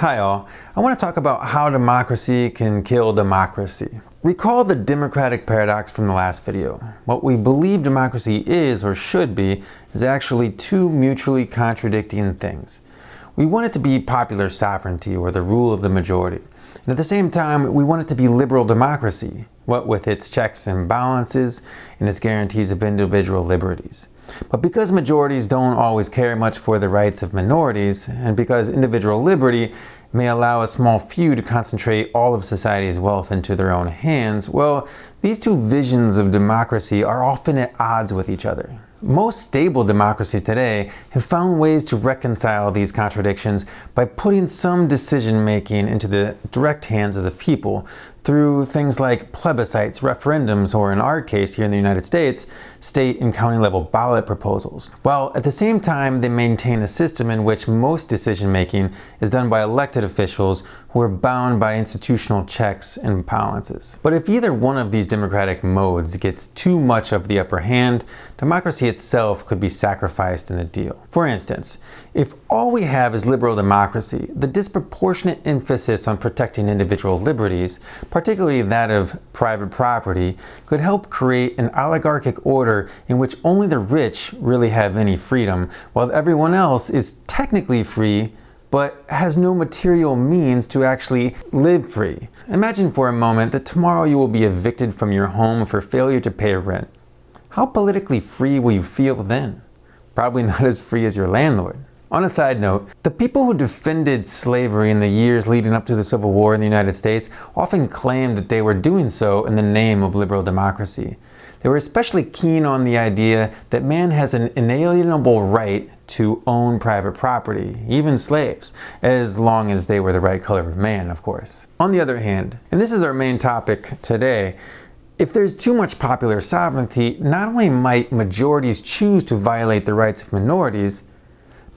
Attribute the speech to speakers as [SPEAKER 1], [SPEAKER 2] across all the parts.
[SPEAKER 1] Hi all, I want to talk about how democracy can kill democracy. Recall the democratic paradox from the last video. What we believe democracy is or should be is actually two mutually contradicting things. We want it to be popular sovereignty or the rule of the majority. And at the same time, we want it to be liberal democracy, what with its checks and balances and its guarantees of individual liberties. But because majorities don't always care much for the rights of minorities, and because individual liberty may allow a small few to concentrate all of society's wealth into their own hands, well, these two visions of democracy are often at odds with each other. Most stable democracies today have found ways to reconcile these contradictions by putting some decision-making into the direct hands of the people through things like plebiscites, referendums, or in our case here in the United States, state and county level ballot proposals. While at the same time they maintain a system in which most decision-making is done by elected officials who are bound by institutional checks and balances. But if either one of these democratic modes gets too much of the upper hand, democracy itself could be sacrificed in a deal. For instance, if all we have is liberal democracy, the disproportionate emphasis on protecting individual liberties, particularly that of private property, could help create an oligarchic order in which only the rich really have any freedom, while everyone else is technically free but has no material means to actually live free. Imagine for a moment that tomorrow you will be evicted from your home for failure to pay rent. How politically free will you feel then? Probably not as free as your landlord. On a side note, the people who defended slavery in the years leading up to the Civil War in the United States often claimed that they were doing so in the name of liberal democracy. They were especially keen on the idea that man has an inalienable right to own private property, even slaves, as long as they were the right color of man, of course. On the other hand, and this is our main topic today, if there's too much popular sovereignty, not only might majorities choose to violate the rights of minorities,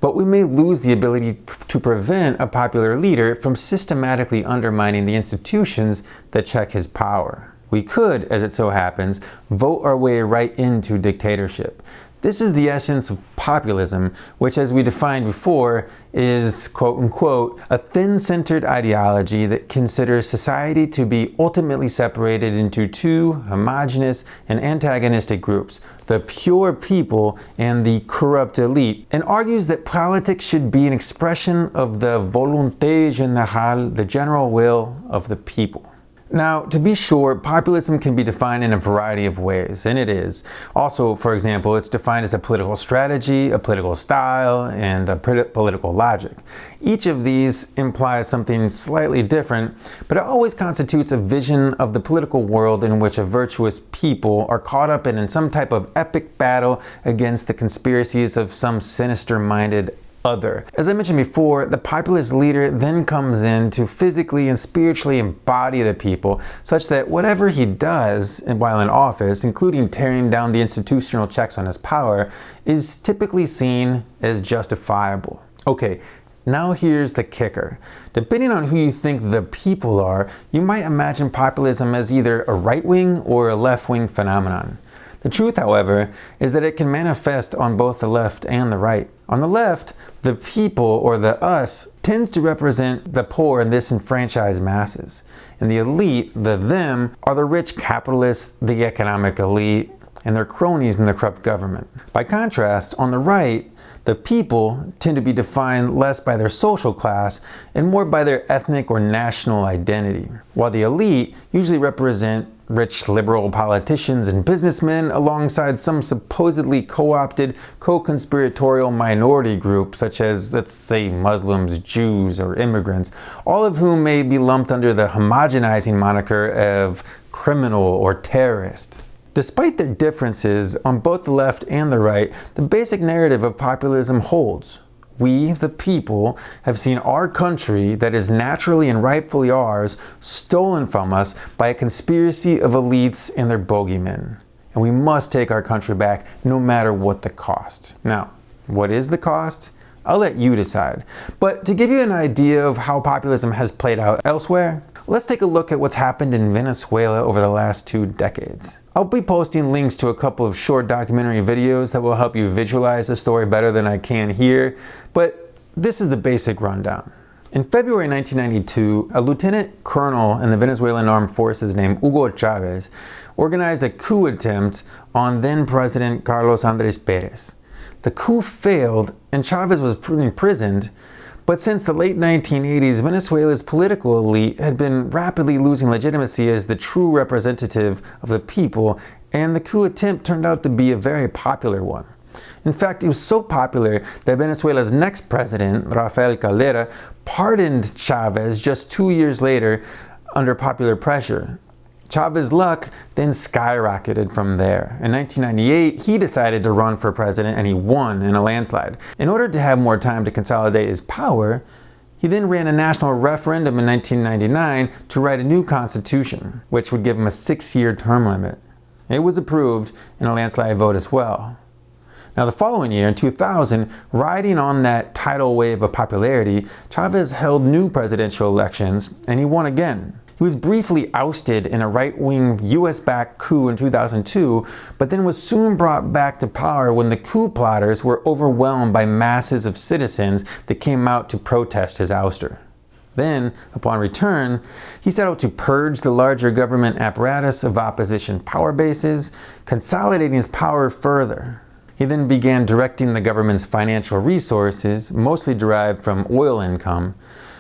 [SPEAKER 1] but we may lose the ability to prevent a popular leader from systematically undermining the institutions that check his power. We could, as it so happens, vote our way right into dictatorship. This is the essence of populism, which, as we defined before, is quote-unquote a thin-centered ideology that considers society to be ultimately separated into two homogeneous and antagonistic groups, the pure people and the corrupt elite, and argues that politics should be an expression of the volonté générale, the general will of the people. Now, to be sure, populism can be defined in a variety of ways, and it is. Also, for example, it's defined as a political strategy, a political style, and a political logic. Each of these implies something slightly different, but it always constitutes a vision of the political world in which a virtuous people are caught up in some type of epic battle against the conspiracies of some sinister-minded other. As I mentioned before, the populist leader then comes in to physically and spiritually embody the people, such that whatever he does while in office, including tearing down the institutional checks on his power, is typically seen as justifiable. Okay, now here's the kicker. Depending on who you think the people are, you might imagine populism as either a right-wing or a left-wing phenomenon. The truth, however, is that it can manifest on both the left and the right. On the left, the people, or the us, tends to represent the poor and disenfranchised masses. And the elite, the them, are the rich capitalists, the economic elite, and their cronies in the corrupt government. By contrast, on the right, the people tend to be defined less by their social class and more by their ethnic or national identity, while the elite usually represent rich liberal politicians and businessmen alongside some supposedly co-opted, co-conspiratorial minority group such as, let's say, Muslims, Jews, or immigrants, all of whom may be lumped under the homogenizing moniker of criminal or terrorist. Despite their differences on both the left and the right, the basic narrative of populism holds. We, the people, have seen our country that is naturally and rightfully ours stolen from us by a conspiracy of elites and their bogeymen. And we must take our country back no matter what the cost. Now, what is the cost? I'll let you decide. But to give you an idea of how populism has played out elsewhere, let's take a look at what's happened in Venezuela over the last 2 decades. I'll be posting links to a couple of short documentary videos that will help you visualize the story better than I can here, but this is the basic rundown. In February 1992, a lieutenant colonel in the Venezuelan armed forces named Hugo Chavez organized a coup attempt on then-President Carlos Andrés Pérez. The coup failed and Chavez was imprisoned, but since the late 1980s, Venezuela's political elite had been rapidly losing legitimacy as the true representative of the people, and the coup attempt turned out to be a very popular one. In fact, it was so popular that Venezuela's next president, Rafael Caldera, pardoned Chavez just 2 years later under popular pressure. Chavez's luck then skyrocketed from there. In 1998, he decided to run for president and he won in a landslide. In order to have more time to consolidate his power, he then ran a national referendum in 1999 to write a new constitution, which would give him a 6-year term limit. It was approved in a landslide vote as well. Now, the following year, in 2000, riding on that tidal wave of popularity, Chavez held new presidential elections and he won again. He was briefly ousted in a right-wing US-backed coup in 2002, but then was soon brought back to power when the coup plotters were overwhelmed by masses of citizens that came out to protest his ouster. Then, upon return, he set out to purge the larger government apparatus of opposition power bases, consolidating his power further. He then began directing the government's financial resources, mostly derived from oil income,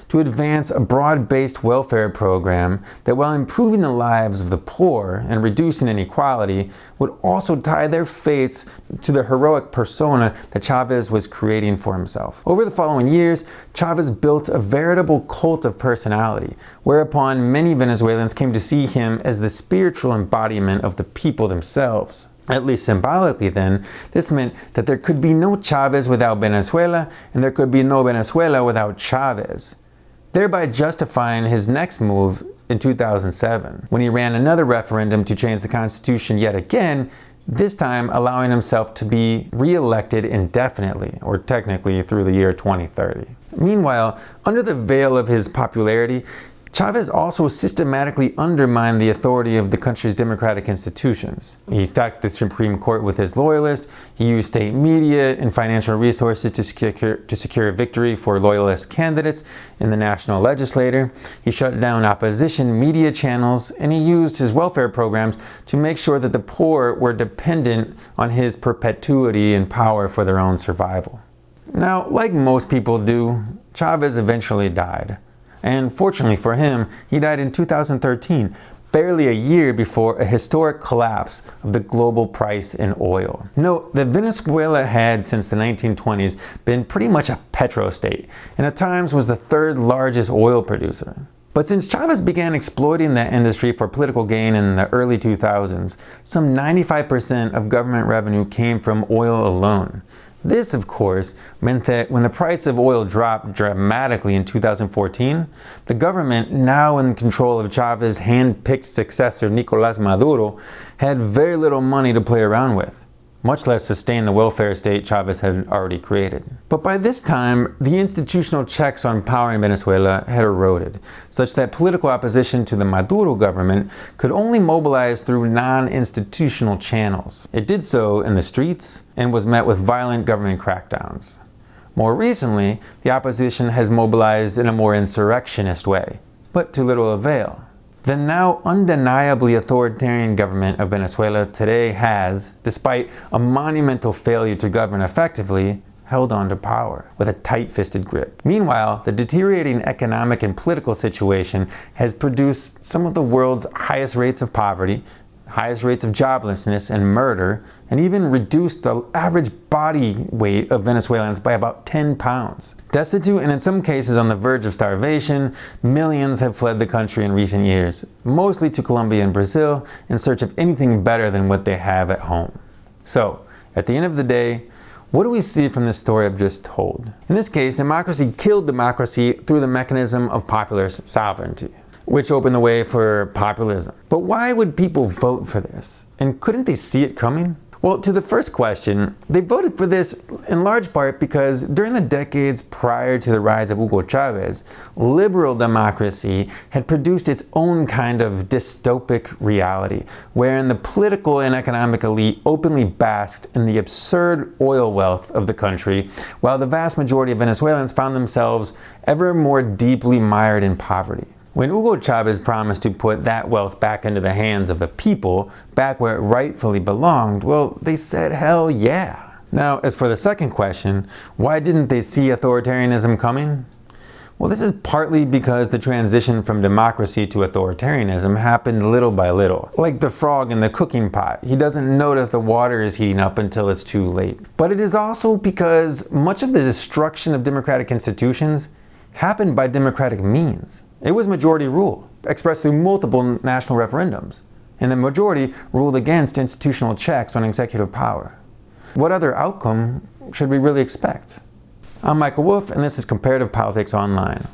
[SPEAKER 1] to advance a broad-based welfare program that, while improving the lives of the poor and reducing inequality, would also tie their fates to the heroic persona that Chavez was creating for himself. Over the following years, Chavez built a veritable cult of personality, whereupon many Venezuelans came to see him as the spiritual embodiment of the people themselves. At least symbolically then, this meant that there could be no Chavez without Venezuela, and there could be no Venezuela without Chavez, thereby justifying his next move in 2007, when he ran another referendum to change the Constitution yet again, this time allowing himself to be re-elected indefinitely, or technically through the year 2030. Meanwhile, under the veil of his popularity, Chavez also systematically undermined the authority of the country's democratic institutions. He stacked the Supreme Court with his loyalists, he used state media and financial resources to secure a victory for loyalist candidates in the national legislature, he shut down opposition media channels, and he used his welfare programs to make sure that the poor were dependent on his perpetuity in power for their own survival. Now, like most people do, Chavez eventually died. And fortunately for him, he died in 2013, barely a year before a historic collapse of the global price in oil. Note that Venezuela had, since the 1920s, been pretty much a petrostate, and at times was the third largest oil producer. But since Chavez began exploiting that industry for political gain in the early 2000s, some 95% of government revenue came from oil alone. This, of course, meant that when the price of oil dropped dramatically in 2014, the government, now in control of Chavez's hand-picked successor Nicolás Maduro, had very little money to play around with, much less sustain the welfare state Chavez had already created. But by this time, the institutional checks on power in Venezuela had eroded, such that political opposition to the Maduro government could only mobilize through non-institutional channels. It did so in the streets and was met with violent government crackdowns. More recently, the opposition has mobilized in a more insurrectionist way, but to little avail. The now undeniably authoritarian government of Venezuela today has, despite a monumental failure to govern effectively, held on to power with a tight-fisted grip. Meanwhile, the deteriorating economic and political situation has produced some of the world's highest rates of poverty, highest rates of joblessness and murder, and even reduced the average body weight of Venezuelans by about 10 pounds. Destitute and in some cases on the verge of starvation, millions have fled the country in recent years, mostly to Colombia and Brazil, in search of anything better than what they have at home. So, at the end of the day, what do we see from this story I've just told? In this case, democracy killed democracy through the mechanism of popular sovereignty, which opened the way for populism. But why would people vote for this? And couldn't they see it coming? Well, to the first question, they voted for this in large part because during the decades prior to the rise of Hugo Chavez, liberal democracy had produced its own kind of dystopic reality, wherein the political and economic elite openly basked in the absurd oil wealth of the country, while the vast majority of Venezuelans found themselves ever more deeply mired in poverty. When Hugo Chavez promised to put that wealth back into the hands of the people, back where it rightfully belonged, well, they said hell yeah. Now, as for the second question, why didn't they see authoritarianism coming? Well, this is partly because the transition from democracy to authoritarianism happened little by little. Like the frog in the cooking pot, he doesn't notice the water is heating up until it's too late. But it is also because much of the destruction of democratic institutions happened by democratic means. It was majority rule, expressed through multiple national referendums, and the majority ruled against institutional checks on executive power. What other outcome should we really expect? I'm Michael Wolff, and this is Comparative Politics Online.